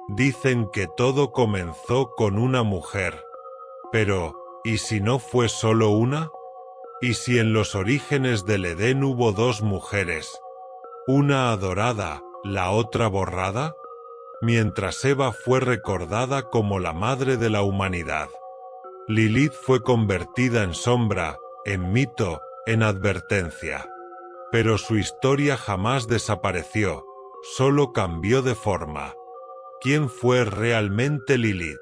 Dicen que todo comenzó con una mujer. Pero, ¿y si no fue solo una? ¿Y si en los orígenes del Edén hubo dos mujeres? Una adorada, la otra borrada, mientras Eva fue recordada como la madre de la humanidad. Lilith fue convertida en sombra, en mito, en advertencia. Pero su historia jamás desapareció, solo cambió de forma. ¿Quién fue realmente Lilith?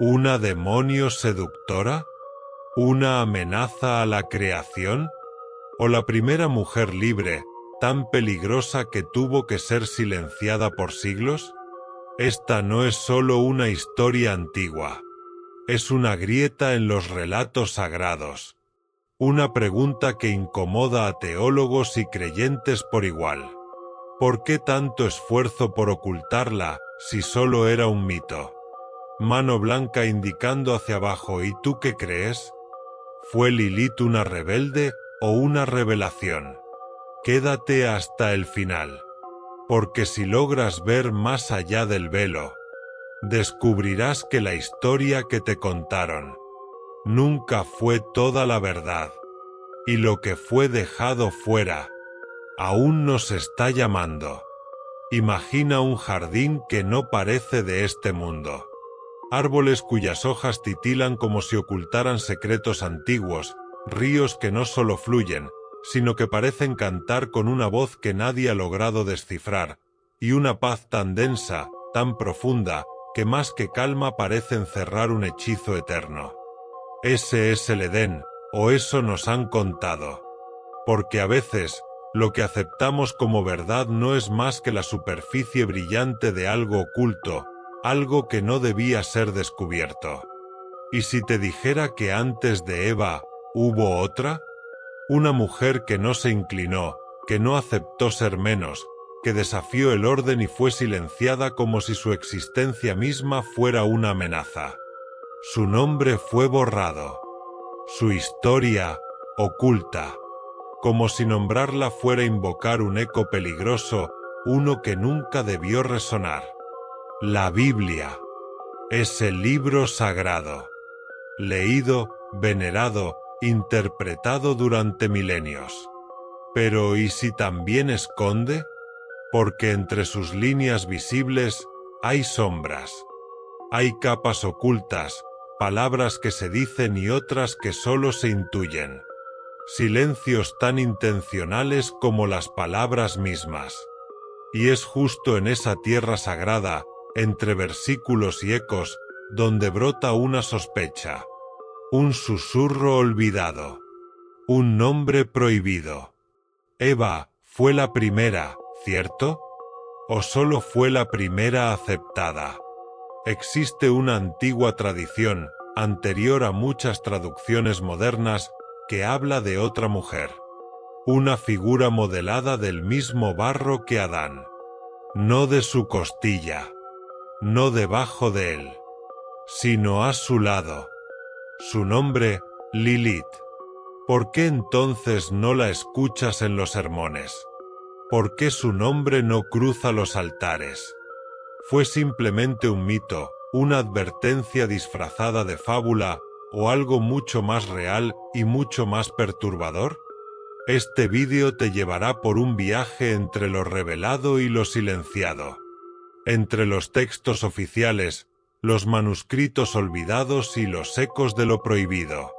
¿Una demonio seductora? ¿Una amenaza a la creación? ¿O la primera mujer libre, tan peligrosa que tuvo que ser silenciada por siglos? Esta no es solo una historia antigua. Es una grieta en los relatos sagrados. Una pregunta que incomoda a teólogos y creyentes por igual. ¿Por qué tanto esfuerzo por ocultarla, si solo era un mito? Mano blanca indicando hacia abajo. ¿Y tú qué crees? ¿Fue Lilith una rebelde o una revelación? Quédate hasta el final. Porque si logras ver más allá del velo, descubrirás que la historia que te contaron nunca fue toda la verdad. Y lo que fue dejado fuera aún nos está llamando. Imagina un jardín que no parece de este mundo. Árboles cuyas hojas titilan como si ocultaran secretos antiguos, ríos que no solo fluyen, sino que parecen cantar con una voz que nadie ha logrado descifrar, y una paz tan densa, tan profunda, que más que calma parece encerrar un hechizo eterno. Ese es el Edén, o eso nos han contado. Porque a veces, lo que aceptamos como verdad no es más que la superficie brillante de algo oculto, algo que no debía ser descubierto. ¿Y si te dijera que antes de Eva, hubo otra? Una mujer que no se inclinó, que no aceptó ser menos, que desafió el orden y fue silenciada como si su existencia misma fuera una amenaza. Su nombre fue borrado. Su historia, oculta. Como si nombrarla fuera invocar un eco peligroso, uno que nunca debió resonar. La Biblia es el libro sagrado, leído, venerado, interpretado durante milenios. Pero ¿y si también esconde? Porque entre sus líneas visibles hay sombras. Hay capas ocultas, palabras que se dicen y otras que solo se intuyen. Silencios tan intencionales como las palabras mismas. Y es justo en esa tierra sagrada, entre versículos y ecos, donde brota una sospecha. Un susurro olvidado. Un nombre prohibido. Eva fue la primera, ¿cierto? ¿O solo fue la primera aceptada? Existe una antigua tradición, anterior a muchas traducciones modernas, que habla de otra mujer. Una figura modelada del mismo barro que Adán. No de su costilla. No debajo de él. Sino a su lado. Su nombre, Lilith. ¿Por qué entonces no la escuchas en los sermones? ¿Por qué su nombre no cruza los altares? ¿Fue simplemente un mito, una advertencia disfrazada de fábula, o algo mucho más real y mucho más perturbador? Este vídeo te llevará por un viaje entre lo revelado y lo silenciado. Entre los textos oficiales, los manuscritos olvidados y los ecos de lo prohibido.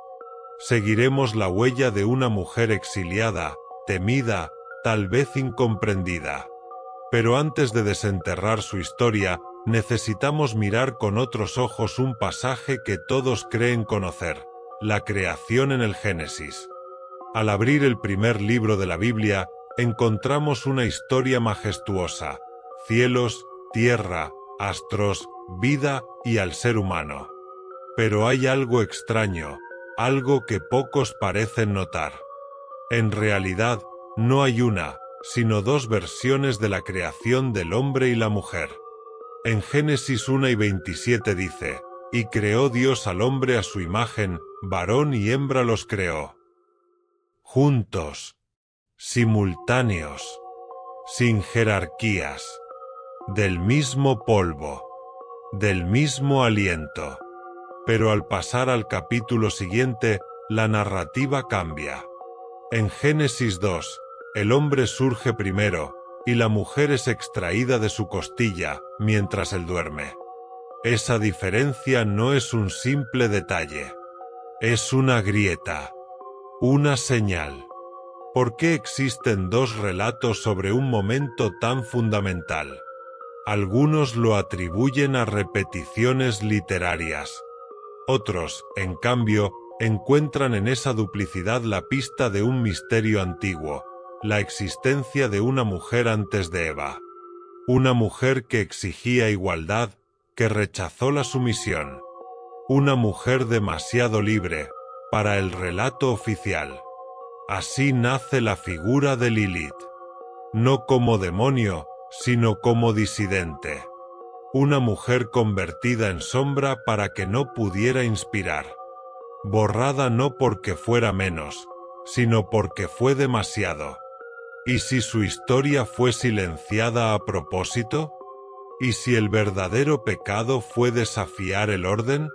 Seguiremos la huella de una mujer exiliada, temida, tal vez incomprendida. Pero antes de desenterrar su historia, necesitamos mirar con otros ojos un pasaje que todos creen conocer, la creación en el Génesis. Al abrir el primer libro de la Biblia, encontramos una historia majestuosa: cielos, tierra, astros, vida y al ser humano. Pero hay algo extraño, algo que pocos parecen notar. En realidad, no hay una, sino dos versiones de la creación del hombre y la mujer. En Génesis 1:27 dice: «Y creó Dios al hombre a su imagen, varón y hembra los creó». Juntos, simultáneos, sin jerarquías, del mismo polvo. del mismo aliento. Pero al pasar al capítulo siguiente, la narrativa cambia. En Génesis 2, el hombre surge primero, y la mujer es extraída de su costilla, mientras él duerme. Esa diferencia no es un simple detalle. Es una grieta. Una señal. ¿Por qué existen dos relatos sobre un momento tan fundamental? Algunos lo atribuyen a repeticiones literarias. Otros, en cambio, encuentran en esa duplicidad la pista de un misterio antiguo, la existencia de una mujer antes de Eva. Una mujer que exigía igualdad, que rechazó la sumisión. Una mujer demasiado libre para el relato oficial. Así nace la figura de Lilith. No como demonio, sino como disidente. Una mujer convertida en sombra para que no pudiera inspirar. Borrada no porque fuera menos, sino porque fue demasiado. ¿Y si su historia fue silenciada a propósito? ¿Y si el verdadero pecado fue desafiar el orden?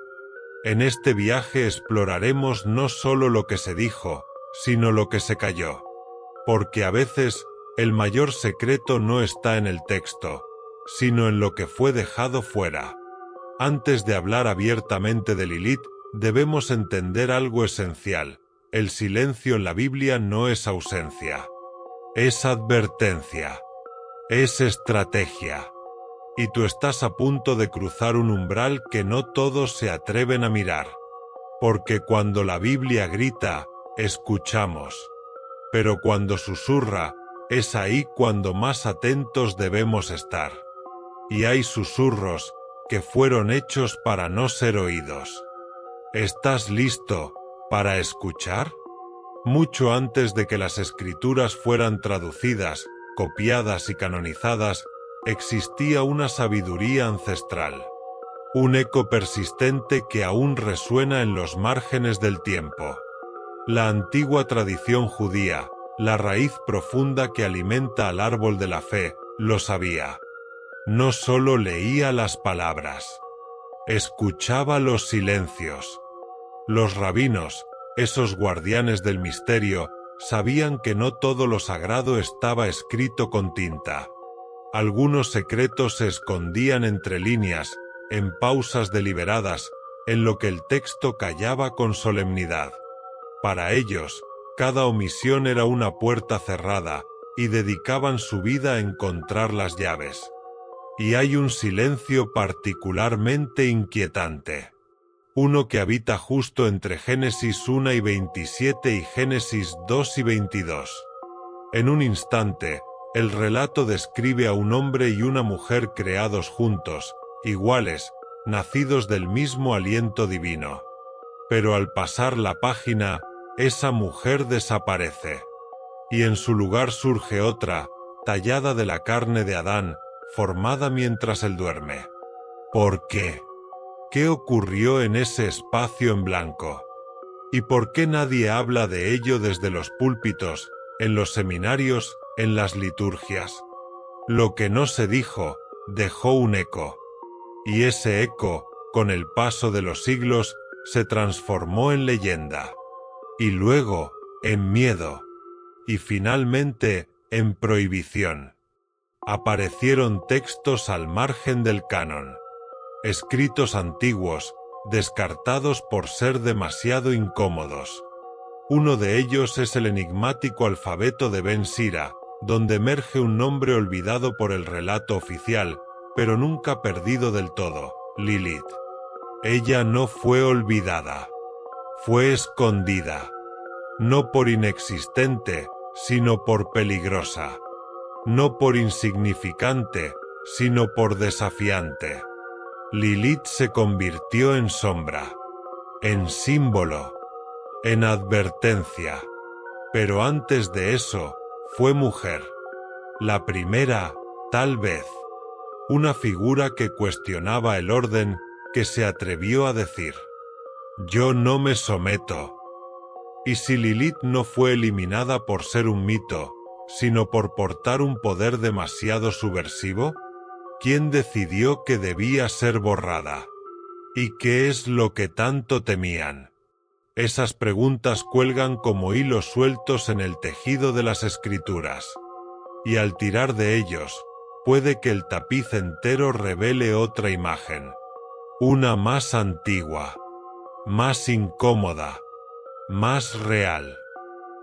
En este viaje exploraremos no solo lo que se dijo, sino lo que se calló. Porque a veces, el mayor secreto no está en el texto, sino en lo que fue dejado fuera. Antes de hablar abiertamente de Lilith, debemos entender algo esencial. El silencio en la Biblia no es ausencia. Es advertencia. Es estrategia. Y tú estás a punto de cruzar un umbral que no todos se atreven a mirar. Porque cuando la Biblia grita, escuchamos. Pero cuando susurra, es ahí cuando más atentos debemos estar. Y hay susurros que fueron hechos para no ser oídos. ¿Estás listo para escuchar? Mucho antes de que las escrituras fueran traducidas, copiadas y canonizadas, existía una sabiduría ancestral. Un eco persistente que aún resuena en los márgenes del tiempo. La antigua tradición judía, la raíz profunda que alimenta al árbol de la fe, lo sabía. No solo leía las palabras, escuchaba los silencios. Los rabinos, esos guardianes del misterio, sabían que no todo lo sagrado estaba escrito con tinta. Algunos secretos se escondían entre líneas, en pausas deliberadas, en lo que el texto callaba con solemnidad. Para ellos, cada omisión era una puerta cerrada, y dedicaban su vida a encontrar las llaves. Y hay un silencio particularmente inquietante. Uno que habita justo entre Génesis 1 y 27 y Génesis 2 y 22. En un instante, el relato describe a un hombre y una mujer creados juntos, iguales, nacidos del mismo aliento divino. Pero al pasar la página, esa mujer desaparece. Y en su lugar surge otra, tallada de la carne de Adán, formada mientras él duerme. ¿Por qué? ¿Qué ocurrió en ese espacio en blanco? ¿Y por qué nadie habla de ello desde los púlpitos, en los seminarios, en las liturgias? Lo que no se dijo, dejó un eco. Y ese eco, con el paso de los siglos, se transformó en leyenda. Y luego, en miedo. Y finalmente, en prohibición. Aparecieron textos al margen del canon. Escritos antiguos, descartados por ser demasiado incómodos. Uno de ellos es el enigmático alfabeto de Ben Sira, donde emerge un nombre olvidado por el relato oficial, pero nunca perdido del todo, Lilith. Ella no fue olvidada. Fue escondida. No por inexistente, sino por peligrosa. No por insignificante, sino por desafiante. Lilith se convirtió en sombra, en símbolo, en advertencia. Pero antes de eso, fue mujer. La primera, tal vez. Una figura que cuestionaba el orden, que se atrevió a decir: yo no me someto. ¿Y si Lilith no fue eliminada por ser un mito, sino por portar un poder demasiado subversivo? ¿Quién decidió que debía ser borrada? ¿Y qué es lo que tanto temían? Esas preguntas cuelgan como hilos sueltos en el tejido de las escrituras. Y al tirar de ellos, puede que el tapiz entero revele otra imagen. Una más antigua, más incómoda, más real.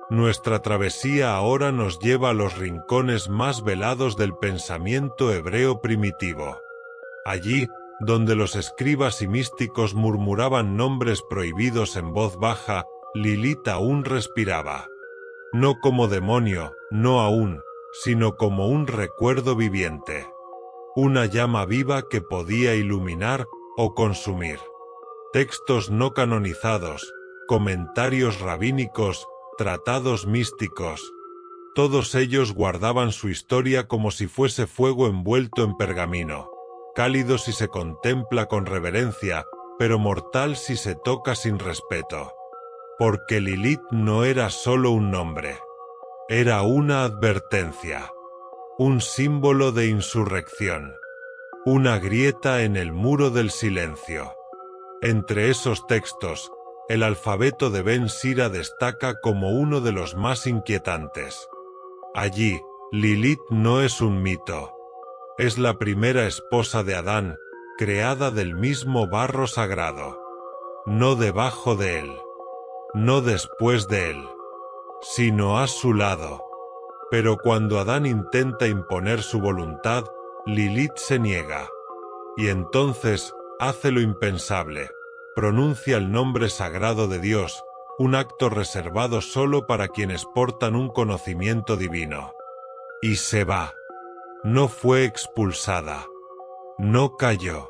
Nuestra travesía ahora nos lleva a los rincones más velados del pensamiento hebreo primitivo. Allí, donde los escribas y místicos murmuraban nombres prohibidos en voz baja, Lilith aún respiraba. No como demonio, no aún, sino como un recuerdo viviente. Una llama viva que podía iluminar o consumir. Textos no canonizados, comentarios rabínicos, tratados místicos. Todos ellos guardaban su historia como si fuese fuego envuelto en pergamino, cálido si se contempla con reverencia, pero mortal si se toca sin respeto. Porque Lilith no era solo un nombre. Era una advertencia. Un símbolo de insurrección. Una grieta en el muro del silencio. Entre esos textos, el alfabeto de Ben Sira destaca como uno de los más inquietantes. Allí, Lilith no es un mito. Es la primera esposa de Adán, creada del mismo barro sagrado. No debajo de él. No después de él. Sino a su lado. Pero cuando Adán intenta imponer su voluntad, Lilith se niega. Y entonces, hace lo impensable. Pronuncia el nombre sagrado de Dios, un acto reservado solo para quienes portan un conocimiento divino. Y se va. No fue expulsada. No cayó.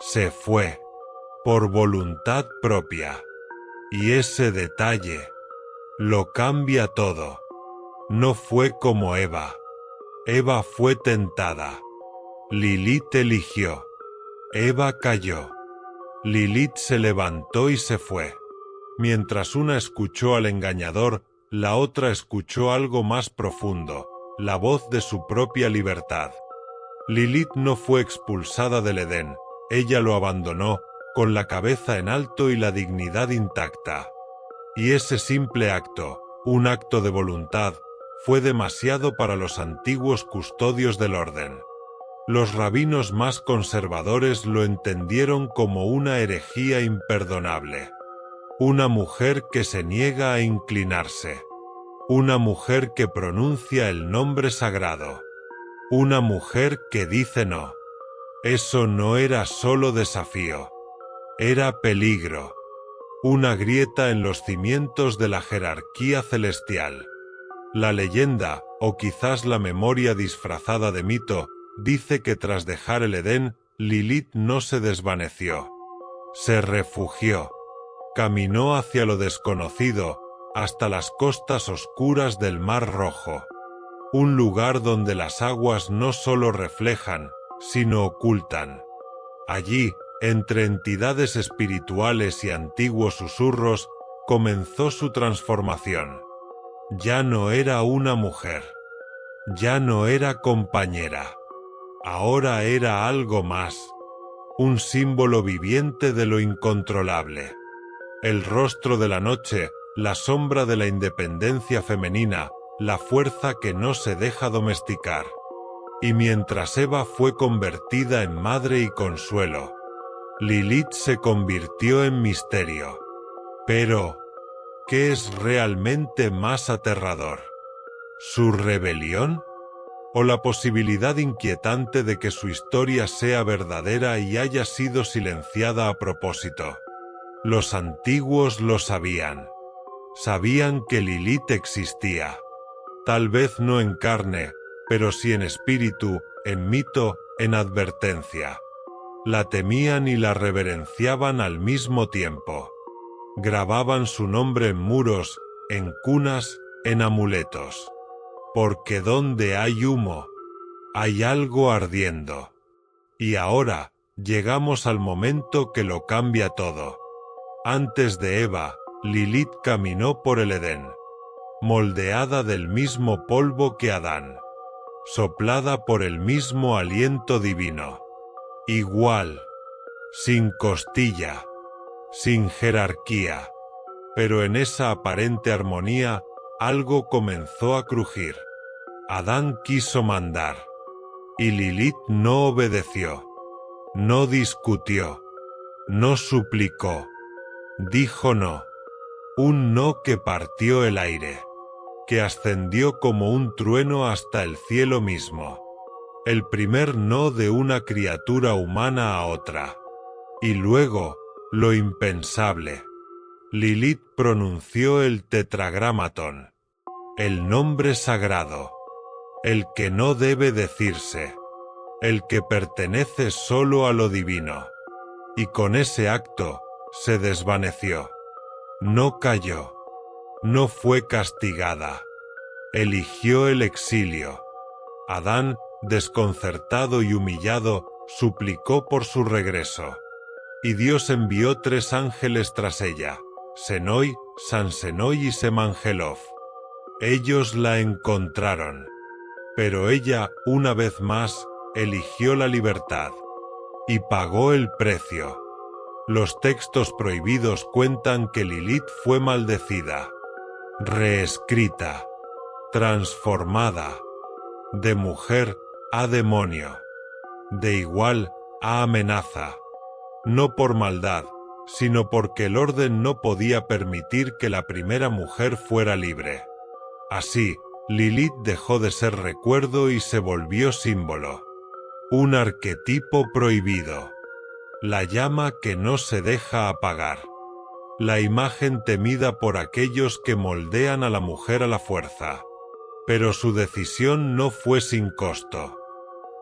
Se fue. Por voluntad propia. Y ese detalle lo cambia todo. No fue como Eva. Eva fue tentada. Lilith eligió. Eva cayó. Lilith se levantó y se fue. Mientras una escuchó al engañador, la otra escuchó algo más profundo, la voz de su propia libertad. Lilith no fue expulsada del Edén, ella lo abandonó, con la cabeza en alto y la dignidad intacta. Y ese simple acto, un acto de voluntad, fue demasiado para los antiguos custodios del orden. Los rabinos más conservadores lo entendieron como una herejía imperdonable. Una mujer que se niega a inclinarse. Una mujer que pronuncia el nombre sagrado. Una mujer que dice no. Eso no era solo desafío. Era peligro. Una grieta en los cimientos de la jerarquía celestial. La leyenda, o quizás la memoria disfrazada de mito, dice que tras dejar el Edén, Lilith no se desvaneció. Se refugió. Caminó hacia lo desconocido, hasta las costas oscuras del Mar Rojo. Un lugar donde las aguas no solo reflejan, sino ocultan. Allí, entre entidades espirituales y antiguos susurros, comenzó su transformación. Ya no era una mujer. Ya no era compañera. Ahora era algo más. Un símbolo viviente de lo incontrolable. El rostro de la noche, la sombra de la independencia femenina, la fuerza que no se deja domesticar. Y mientras Eva fue convertida en madre y consuelo, Lilith se convirtió en misterio. Pero, ¿qué es realmente más aterrador? ¿Su rebelión? ¿O la posibilidad inquietante de que su historia sea verdadera y haya sido silenciada a propósito? Los antiguos lo sabían. Sabían que Lilith existía. Tal vez no en carne, pero sí en espíritu, en mito, en advertencia. La temían y la reverenciaban al mismo tiempo. Grababan su nombre en muros, en cunas, en amuletos. Porque donde hay humo, hay algo ardiendo. Y ahora, llegamos al momento que lo cambia todo. Antes de Eva, Lilith caminó por el Edén, moldeada del mismo polvo que Adán. soplada por el mismo aliento divino. Igual, sin costilla, sin jerarquía. Pero en esa aparente armonía, algo comenzó a crujir. Adán quiso mandar. Y Lilith no obedeció. No discutió. No suplicó. Dijo no. Un no que partió el aire, que ascendió como un trueno hasta el cielo mismo. El primer no de una criatura humana a otra. Y luego, lo impensable. Lilith pronunció el tetragramatón, el nombre sagrado, el que no debe decirse, el que pertenece solo a lo divino. Y con ese acto, se desvaneció. No cayó. No fue castigada. Eligió el exilio. Adán, desconcertado y humillado, suplicó por su regreso. Y Dios envió 3 ángeles tras ella, Senoi, Sansenoi y Semangelov. Ellos la encontraron. Pero ella, una vez más, eligió la libertad. Y pagó el precio. Los textos prohibidos cuentan que Lilith fue maldecida, reescrita, transformada, de mujer a demonio, de igual a amenaza, no por maldad, sino porque el orden no podía permitir que la primera mujer fuera libre. Así, Lilith dejó de ser recuerdo y se volvió símbolo. Un arquetipo prohibido. La llama que no se deja apagar. La imagen temida por aquellos que moldean a la mujer a la fuerza. Pero su decisión no fue sin costo.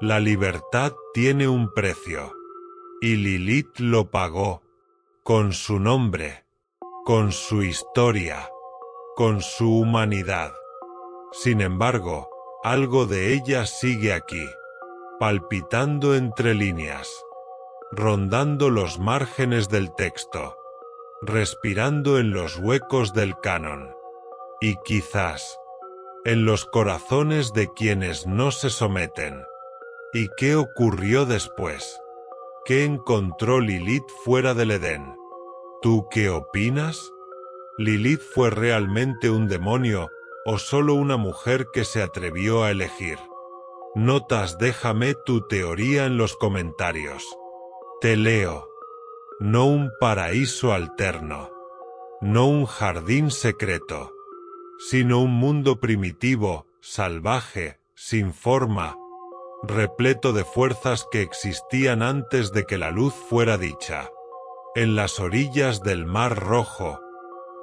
La libertad tiene un precio. Y Lilith lo pagó. Con su nombre. Con su historia. Con su humanidad. Sin embargo, algo de ella sigue aquí. Palpitando entre líneas. Rondando los márgenes del texto. Respirando en los huecos del canon. Y quizás, en los corazones de quienes no se someten. ¿Y qué ocurrió después? ¿Qué encontró Lilith fuera del Edén? ¿Tú qué opinas? ¿Lilith fue realmente un demonio o solo una mujer que se atrevió a elegir? Notas, déjame tu teoría en los comentarios. Te leo. No un paraíso alterno. No un jardín secreto. Sino un mundo primitivo, salvaje, sin forma, repleto de fuerzas que existían antes de que la luz fuera dicha. En las orillas del Mar Rojo,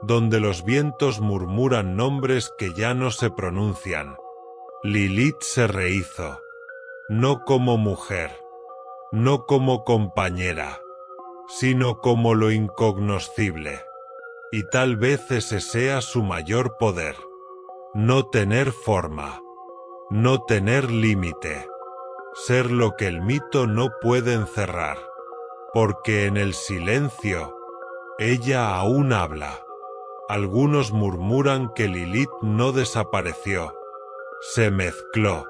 donde los vientos murmuran nombres que ya no se pronuncian. Lilith se rehizo. No como mujer. No como compañera. Sino como lo incognoscible. Y tal vez ese sea su mayor poder. No tener forma. No tener límite. Ser lo que el mito no puede encerrar. Porque en el silencio, ella aún habla. Algunos murmuran que Lilith no desapareció. Se mezcló.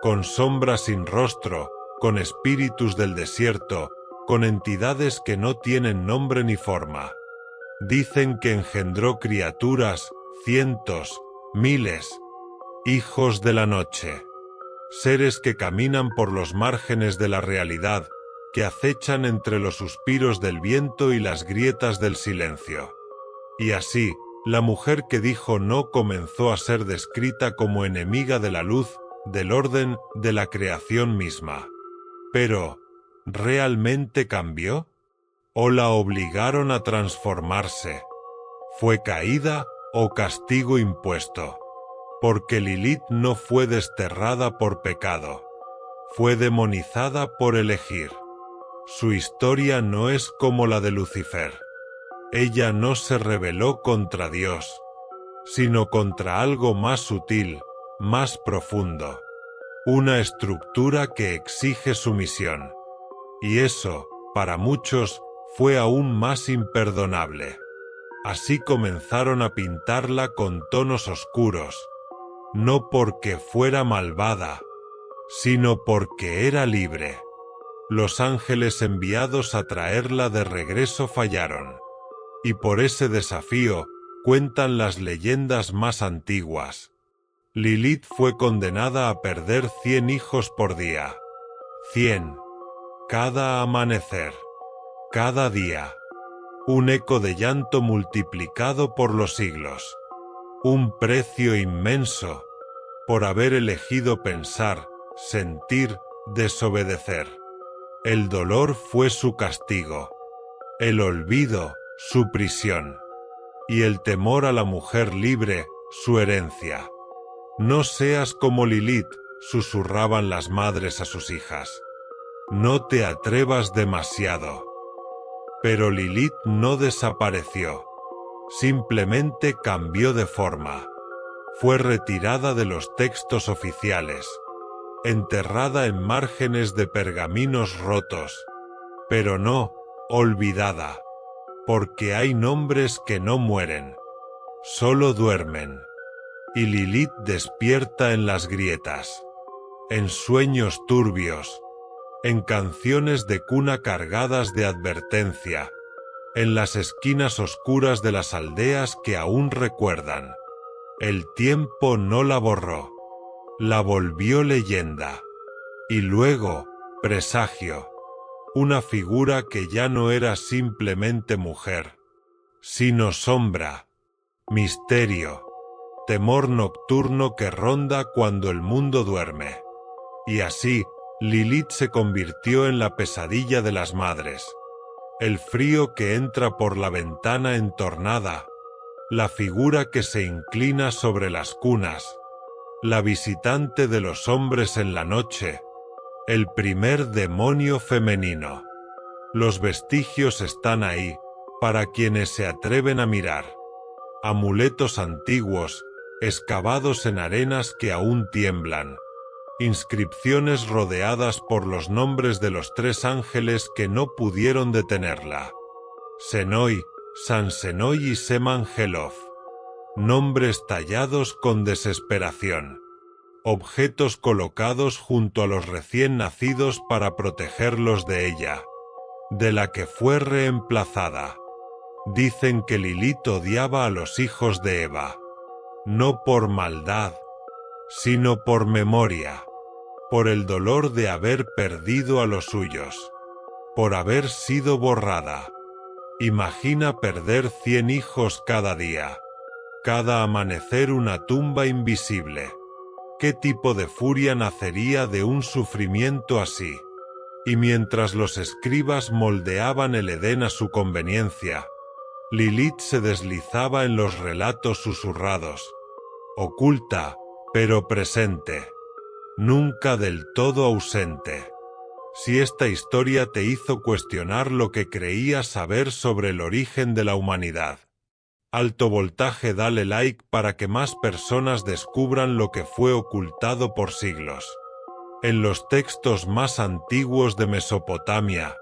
Con sombras sin rostro, con espíritus del desierto, con entidades que no tienen nombre ni forma. Dicen que engendró criaturas, cientos, miles, hijos de la noche. Seres que caminan por los márgenes de la realidad, que acechan entre los suspiros del viento y las grietas del silencio. Y así, la mujer que dijo no comenzó a ser descrita como enemiga de la luz, del orden, de la creación misma. Pero, ¿realmente cambió? ¿O la obligaron a transformarse? ¿Fue caída o castigo impuesto? Porque Lilith no fue desterrada por pecado. Fue demonizada por elegir. Su historia no es como la de Lucifer. Ella no se rebeló contra Dios, sino contra algo más sutil, más profundo. Una estructura que exige sumisión. Y eso, para muchos, fue aún más imperdonable. Así comenzaron a pintarla con tonos oscuros. No porque fuera malvada, sino porque era libre. Los ángeles enviados a traerla de regreso fallaron. Y por ese desafío, cuentan las leyendas más antiguas, Lilith fue condenada a perder 100 hijos por día. 100. Cada amanecer. Cada día. Un eco de llanto multiplicado por los siglos. Un precio inmenso por haber elegido pensar, sentir, desobedecer. El dolor fue su castigo. El olvido, su prisión. Y el temor a la mujer libre, su herencia. No seas como Lilith, susurraban las madres a sus hijas. No te atrevas demasiado. Pero Lilith no desapareció. Simplemente cambió de forma. Fue retirada de los textos oficiales. Enterrada en márgenes de pergaminos rotos. Pero no, olvidada. Porque hay nombres que no mueren. Solo duermen. Y Lilith despierta en las grietas. En sueños turbios. En canciones de cuna cargadas de advertencia. En las esquinas oscuras de las aldeas que aún recuerdan. El tiempo no la borró. La volvió leyenda. Y luego, presagio. Una figura que ya no era simplemente mujer, sino sombra, misterio, temor nocturno que ronda cuando el mundo duerme. Y así, Lilith se convirtió en la pesadilla de las madres. El frío que entra por la ventana entornada. La figura que se inclina sobre las cunas. La visitante de los hombres en la noche. El primer demonio femenino. Los vestigios están ahí, para quienes se atreven a mirar. Amuletos antiguos, excavados en arenas que aún tiemblan. Inscripciones rodeadas por los nombres de los 3 ángeles que no pudieron detenerla. Senoi, Sansenoi y Semangelov. Nombres tallados con desesperación. Objetos colocados junto a los recién nacidos para protegerlos de ella, de la que fue reemplazada. Dicen que Lilith odiaba a los hijos de Eva, no por maldad, sino por memoria, por el dolor de haber perdido a los suyos, por haber sido borrada. Imagina perder 100 hijos cada día, cada amanecer una tumba invisible. ¿Qué tipo de furia nacería de un sufrimiento así? Y mientras los escribas moldeaban el Edén a su conveniencia, Lilith se deslizaba en los relatos susurrados, oculta, pero presente, nunca del todo ausente. Si esta historia te hizo cuestionar lo que creías saber sobre el origen de la humanidad, Alto Voltaje, dale like para que más personas descubran lo que fue ocultado por siglos. En los textos más antiguos de Mesopotamia,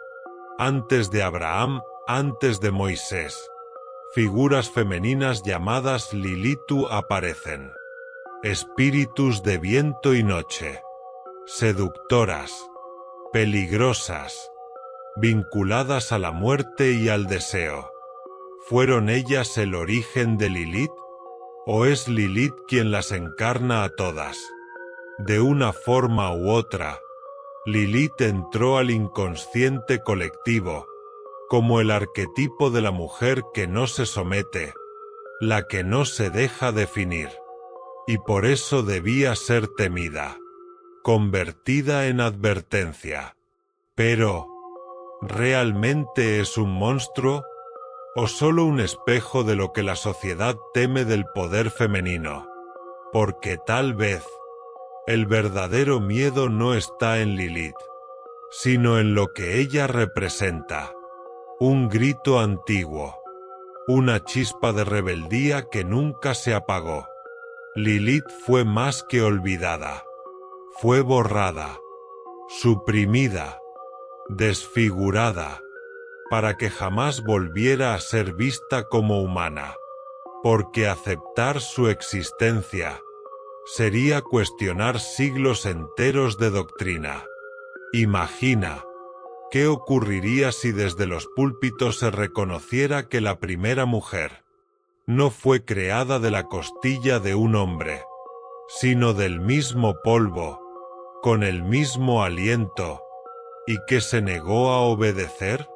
antes de Abraham, antes de Moisés, figuras femeninas llamadas Lilitu aparecen. Espíritus de viento y noche, seductoras, peligrosas, vinculadas a la muerte y al deseo. ¿Fueron ellas el origen de Lilith? ¿O es Lilith quien las encarna a todas? De una forma u otra, Lilith entró al inconsciente colectivo, como el arquetipo de la mujer que no se somete, la que no se deja definir. Y por eso debía ser temida, convertida en advertencia. Pero, ¿realmente es un monstruo? ¿O solo un espejo de lo que la sociedad teme del poder femenino? Porque tal vez, el verdadero miedo no está en Lilith, sino en lo que ella representa. Un grito antiguo, una chispa de rebeldía que nunca se apagó. Lilith fue más que olvidada. Fue borrada, suprimida, desfigurada, para que jamás volviera a ser vista como humana, porque aceptar su existencia Sería cuestionar siglos enteros de doctrina. Imagina, ¿qué ocurriría si desde los púlpitos se reconociera que la primera mujer no fue creada de la costilla de un hombre, sino del mismo polvo, con el mismo aliento, y que se negó a obedecer?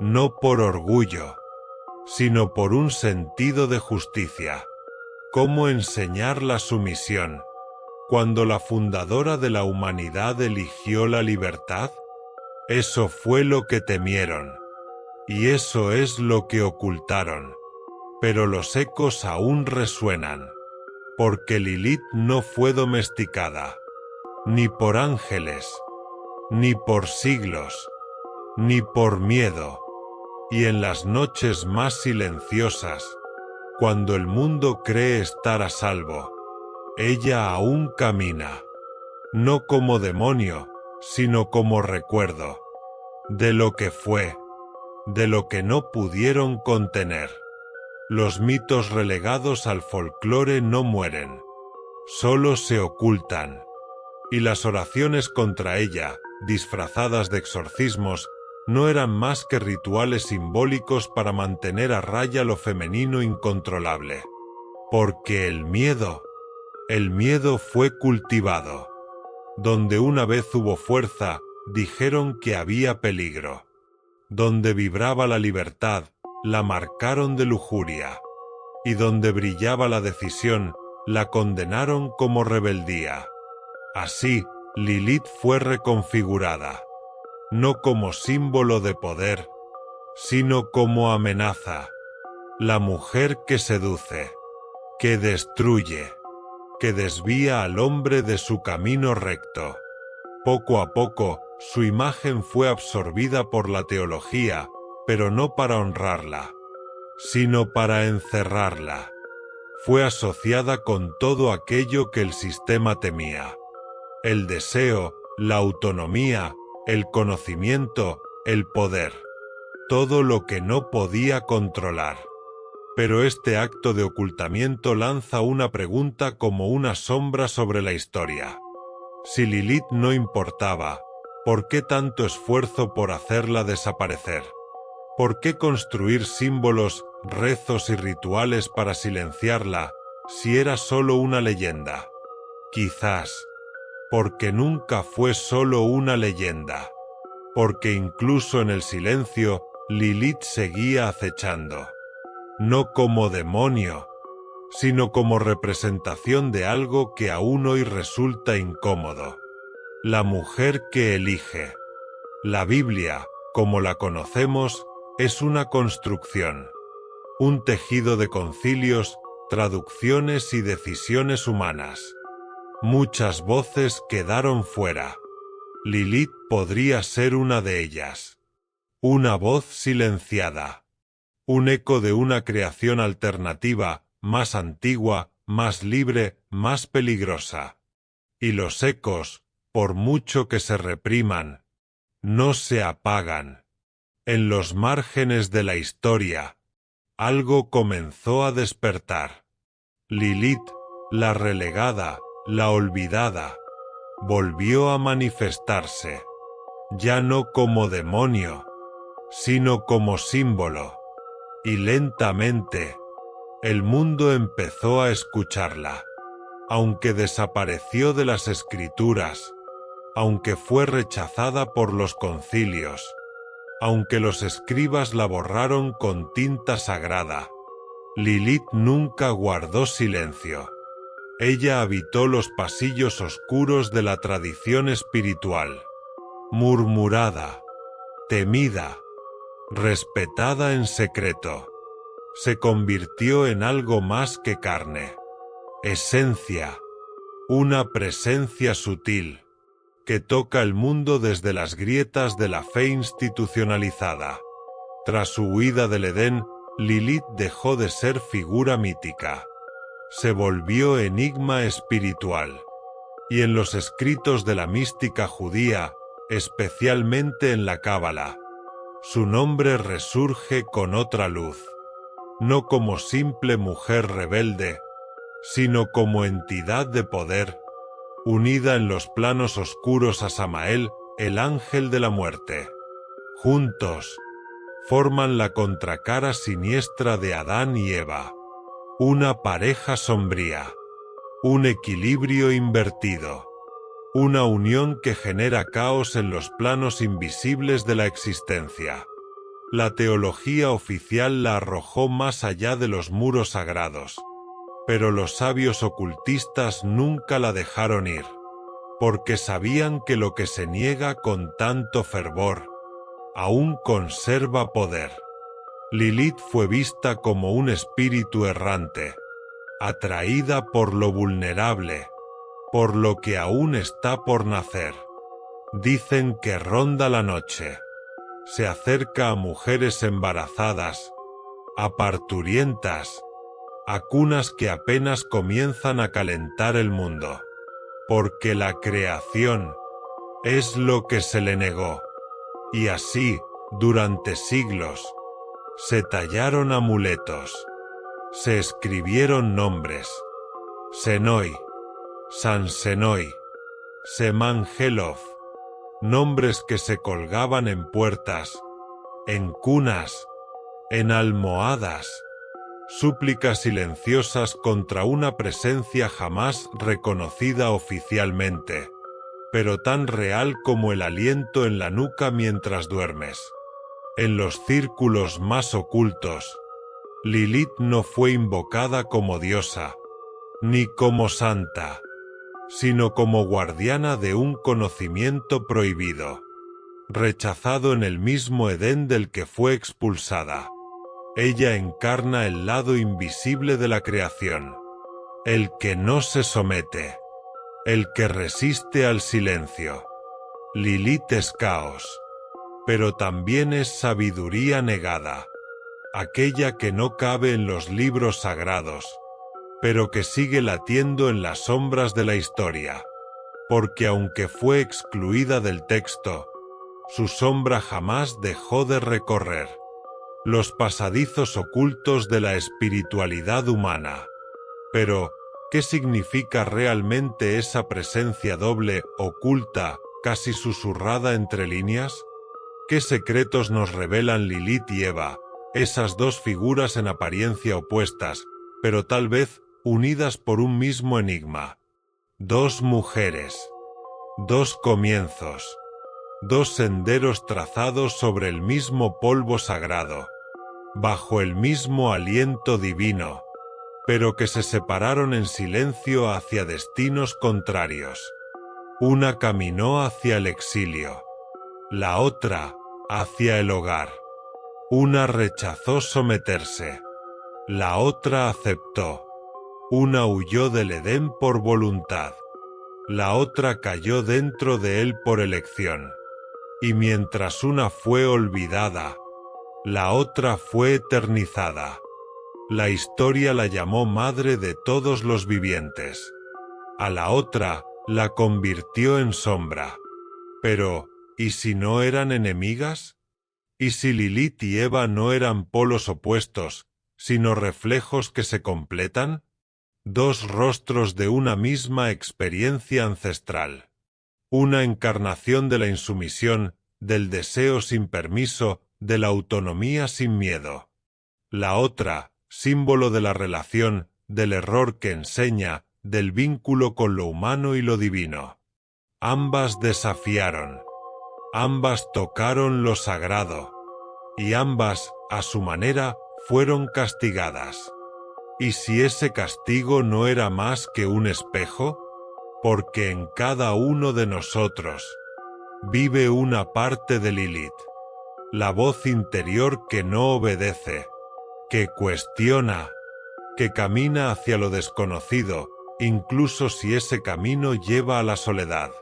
No por orgullo, sino por un sentido de justicia. ¿Cómo enseñar la sumisión cuando la fundadora de la humanidad eligió la libertad? Eso fue lo que temieron, y eso es lo que ocultaron. Pero los ecos aún resuenan, porque Lilith no fue domesticada, ni por ángeles, ni por siglos, ni por miedo. Y en las noches más silenciosas, cuando el mundo cree estar a salvo, ella aún camina, no como demonio, sino como recuerdo, de lo que fue, de lo que no pudieron contener. Los mitos relegados al folclore no mueren, solo se ocultan, y las oraciones contra ella, disfrazadas de exorcismos, no eran más que rituales simbólicos para mantener a raya lo femenino incontrolable. Porque el miedo fue cultivado. Donde una vez hubo fuerza, dijeron que había peligro. Donde vibraba la libertad, la marcaron de lujuria. Y donde brillaba la decisión, la condenaron como rebeldía. Así, Lilith fue reconfigurada. No como símbolo de poder, sino como amenaza. La mujer que seduce, que destruye, que desvía al hombre de su camino recto. Poco a poco, su imagen fue absorbida por la teología, pero no para honrarla, sino para encerrarla. Fue asociada con todo aquello que el sistema temía. El deseo, la autonomía, el conocimiento, el poder. Todo lo que no podía controlar. Pero este acto de ocultamiento lanza una pregunta como una sombra sobre la historia. Si Lilith no importaba, ¿por qué tanto esfuerzo por hacerla desaparecer? ¿Por qué construir símbolos, rezos y rituales para silenciarla, si era solo una leyenda? Quizás porque nunca fue solo una leyenda. Porque incluso en el silencio, Lilith seguía acechando. No como demonio, sino como representación de algo que aún hoy resulta incómodo. La mujer que elige. La Biblia, como la conocemos, es una construcción. Un tejido de concilios, traducciones y decisiones humanas. Muchas voces quedaron fuera. Lilith podría ser una de ellas. Una voz silenciada. Un eco de una creación alternativa, más antigua, más libre, más peligrosa. Y los ecos, por mucho que se repriman, no se apagan. En los márgenes de la historia, algo comenzó a despertar. Lilith, la relegada, la olvidada, volvió a manifestarse, ya no como demonio, sino como símbolo, y lentamente, el mundo empezó a escucharla, aunque desapareció de las escrituras, aunque fue rechazada por los concilios, aunque los escribas la borraron con tinta sagrada. Lilith nunca guardó silencio. Ella habitó los pasillos oscuros de la tradición espiritual. Murmurada, temida, respetada en secreto. Se convirtió en algo más que carne. Esencia. Una presencia sutil, que toca el mundo desde las grietas de la fe institucionalizada. Tras su huida del Edén, Lilith dejó de ser figura mítica. Se volvió enigma espiritual. Y en los escritos de la mística judía, especialmente en la Cábala, su nombre resurge con otra luz. No como simple mujer rebelde, sino como entidad de poder, unida en los planos oscuros a Samael, el ángel de la muerte. Juntos, forman la contracara siniestra de Adán y Eva, una pareja sombría, un equilibrio invertido, una unión que genera caos en los planos invisibles de la existencia. La teología oficial la arrojó más allá de los muros sagrados, pero los sabios ocultistas nunca la dejaron ir, porque sabían que lo que se niega con tanto fervor, aún conserva poder. Lilith fue vista como un espíritu errante, atraída por lo vulnerable, por lo que aún está por nacer. Dicen que ronda la noche, se acerca a mujeres embarazadas, a parturientas, a cunas que apenas comienzan a calentar el mundo, porque la creación es lo que se le negó. Y así, durante siglos, se tallaron amuletos, se escribieron nombres: Senoi, Sansenoi, Semangelov, nombres que se colgaban en puertas, en cunas, en almohadas, súplicas silenciosas contra una presencia jamás reconocida oficialmente, pero tan real como el aliento en la nuca mientras duermes. En los círculos más ocultos, Lilith no fue invocada como diosa, ni como santa, sino como guardiana de un conocimiento prohibido, rechazado en el mismo Edén del que fue expulsada. Ella encarna el lado invisible de la creación, el que no se somete, el que resiste al silencio. Lilith es caos, pero también es sabiduría negada, aquella que no cabe en los libros sagrados, pero que sigue latiendo en las sombras de la historia, porque aunque fue excluida del texto, su sombra jamás dejó de recorrer los pasadizos ocultos de la espiritualidad humana. Pero, ¿qué significa realmente esa presencia doble, oculta, casi susurrada entre líneas? ¿Qué secretos nos revelan Lilith y Eva, esas dos figuras en apariencia opuestas, pero tal vez unidas por un mismo enigma? Dos mujeres, dos comienzos, dos senderos trazados sobre el mismo polvo sagrado, bajo el mismo aliento divino, pero que se separaron en silencio hacia destinos contrarios. Una caminó hacia el exilio, la otra hacia el hogar. Una rechazó someterse, la otra aceptó. Una huyó del Edén por voluntad, la otra cayó dentro de él por elección. Y mientras una fue olvidada, la otra fue eternizada. La historia la llamó madre de todos los vivientes. A la otra la convirtió en sombra. Pero, ¿y si no eran enemigas? ¿Y si Lilith y Eva no eran polos opuestos, sino reflejos que se completan? Dos rostros de una misma experiencia ancestral. Una encarnación de la insumisión, del deseo sin permiso, de la autonomía sin miedo. La otra, símbolo de la relación, del error que enseña, del vínculo con lo humano y lo divino. Ambas desafiaron. Ambas tocaron lo sagrado. Y ambas, a su manera, fueron castigadas. ¿Y si ese castigo no era más que un espejo? Porque en cada uno de nosotros vive una parte de Lilith, la voz interior que no obedece, que cuestiona, que camina hacia lo desconocido, incluso si ese camino lleva a la soledad.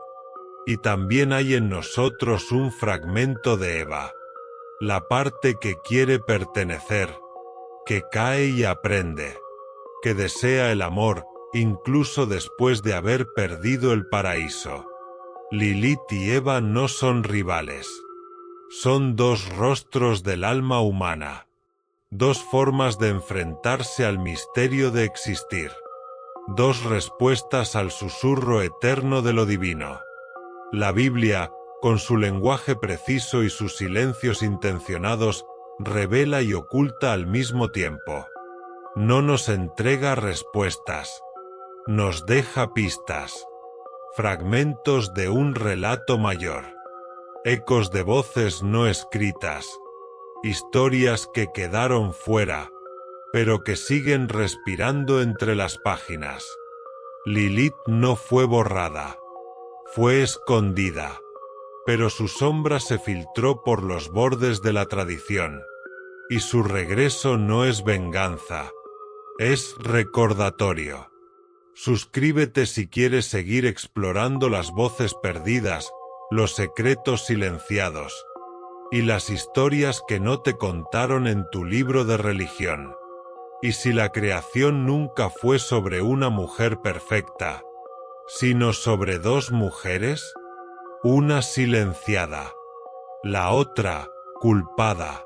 Y también hay en nosotros un fragmento de Eva, la parte que quiere pertenecer, que cae y aprende, que desea el amor, incluso después de haber perdido el paraíso. Lilith y Eva no son rivales. Son dos rostros del alma humana. Dos formas de enfrentarse al misterio de existir. dos respuestas al susurro eterno de lo divino. La Biblia, con su lenguaje preciso y sus silencios intencionados, revela y oculta al mismo tiempo. No nos entrega respuestas. Nos deja pistas. Fragmentos de un relato mayor. Ecos de voces no escritas. Historias que quedaron fuera, pero que siguen respirando entre las páginas. Lilith no fue borrada. Fue escondida. Pero su sombra se filtró por los bordes de la tradición. Y su regreso no es venganza. Es recordatorio. Suscríbete si quieres seguir explorando las voces perdidas, los secretos silenciados y las historias que no te contaron en tu libro de religión. Y si la creación nunca fue sobre una mujer perfecta, sino sobre dos mujeres, una silenciada, la otra culpada.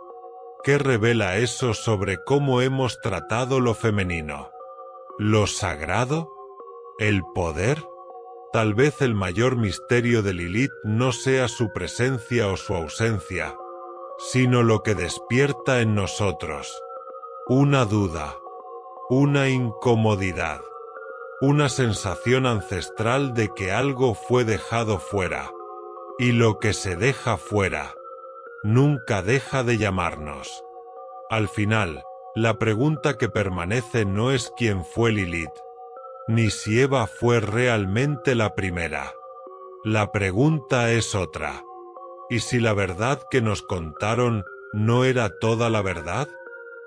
¿Qué revela eso sobre cómo hemos tratado lo femenino? ¿Lo sagrado? ¿El poder? Tal vez el mayor misterio de Lilith no sea su presencia o su ausencia, sino lo que despierta en nosotros. Una duda, una incomodidad, una sensación ancestral de que algo fue dejado fuera. Y lo que se deja fuera nunca deja de llamarnos. Al final, la pregunta que permanece no es quién fue Lilith, ni si Eva fue realmente la primera. La pregunta es otra. ¿Y si la verdad que nos contaron no era toda la verdad?